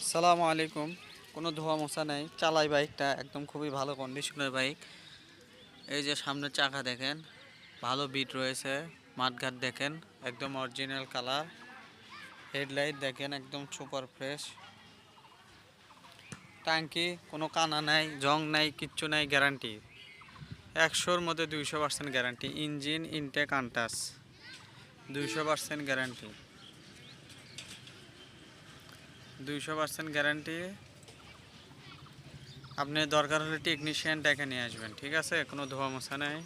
সালামু আলাইকুম। কোনো ধোয়া মোছা নাই, চালাই বাইকটা একদম খুবই ভালো কন্ডিশনের বাইক। এই যে সামনের চাকা দেখেন, ভালো বিট রয়েছে। মাঠঘাট দেখেন, একদম অরিজিনাল কালার। হেডলাইট দেখেন, একদম সুপার ফ্রেশ। ট্যাঙ্কি কোনো কানা নাই, জং নাই, কিচ্ছু নাই, গ্যারান্টি 100-র মধ্যে 200% guarantee. Engine intake untouch, 200% guarantee, 200% guarantee. আপনি দরকার হলে টেকনিশিয়ান ডেকে নিয়ে আসবেন, ঠিক আছে? কোনো ধোয়া মোছা নেই,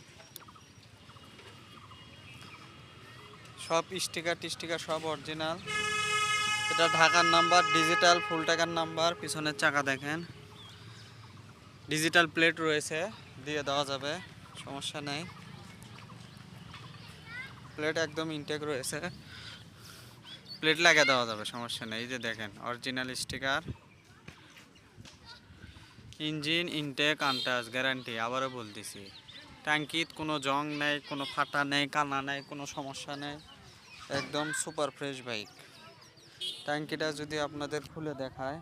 সব স্টিকার সব অরিজিনাল। এটা ঢাকার নাম্বার, ডিজিটাল ফুল টাকার নাম্বার। পিছনের চাকা দেখেন, ডিজিটাল প্লেট রয়েছে, দিয়ে দেওয়া যাবে, সমস্যা নেই। প্লেট একদম ইনটেক রয়েছে, প্লেট লাগিয়ে দেওয়া যাবে, সমস্যা নেই। এই যে দেখেন original sticker. Engine intake untouch, guarantee, আবারও বলতেছি। ট্যাঙ্কিত কোনো জং নেই, কোনো ফাটা নেই, কানা নেই, কোনো সমস্যা নেই, একদম সুপার ফ্রেশ বাইক। ট্যাঙ্কিটা যদি আপনাদের খুলে দেখায়,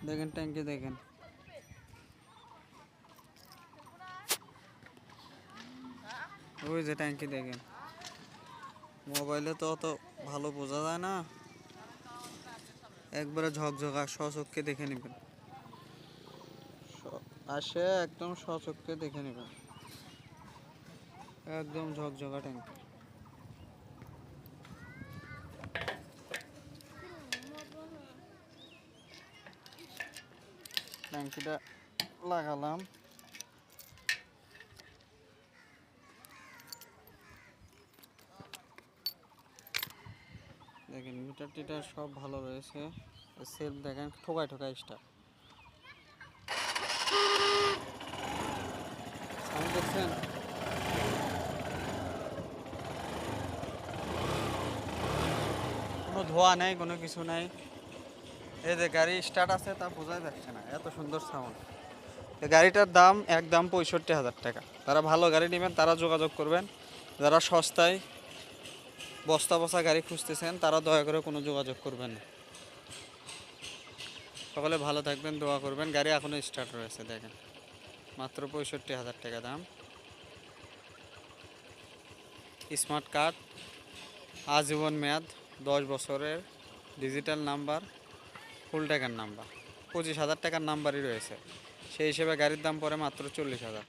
দেখেন ট্যাঙ্কি দেখেন, ওই যে ট্যাঙ্কি দেখেন। মোবাইলে তো অত ভালো বোঝা যায় না, একবারে ঝকঝকা স্বচক্ষে দেখে নেবেন। আসে একদম স্বচক্ষে দেখে নেবেন, একদম ঝকঝকা ট্যাঙ্কি। ট্যাঙ্কিটা লাগালাম, দেখেন মিটার টিটার সব ভালো রয়েছে। সেলফ দেখেন, ঠোকায় স্টার সাউন্ড দেখছেন। কোনো ধোয়া নেই, কোনো কিছু নেই। এই যে গাড়ি স্টার্ট আছে তা বোঝাই যাচ্ছে না, এত সুন্দর সাউন্ড। এই গাড়িটার দাম একদম 65,000 টাকা। যারা ভালো গাড়ি নেবেন তারা যোগাযোগ করবেন। যারা সস্তায় বস্তা বস্তা গাড়ি খুঁজতেছেন তারা দয়া করে কোনো যোগাযোগ করবেন না। সকলে ভালো থাকবেন, দোয়া করবেন। গাড়ি এখনও স্টার্ট রয়েছে, দেখেন মাত্র 65,000 টাকা দাম। স্মার্ট কার্ড, আজীবন মেয়াদ, 10 বছরের, ডিজিটাল নাম্বার, ফুল টাকার নাম্বার, 25,000 টাকার নাম্বারই রয়েছে। সেই হিসেবে গাড়ির দাম পড়ে মাত্র 40,000।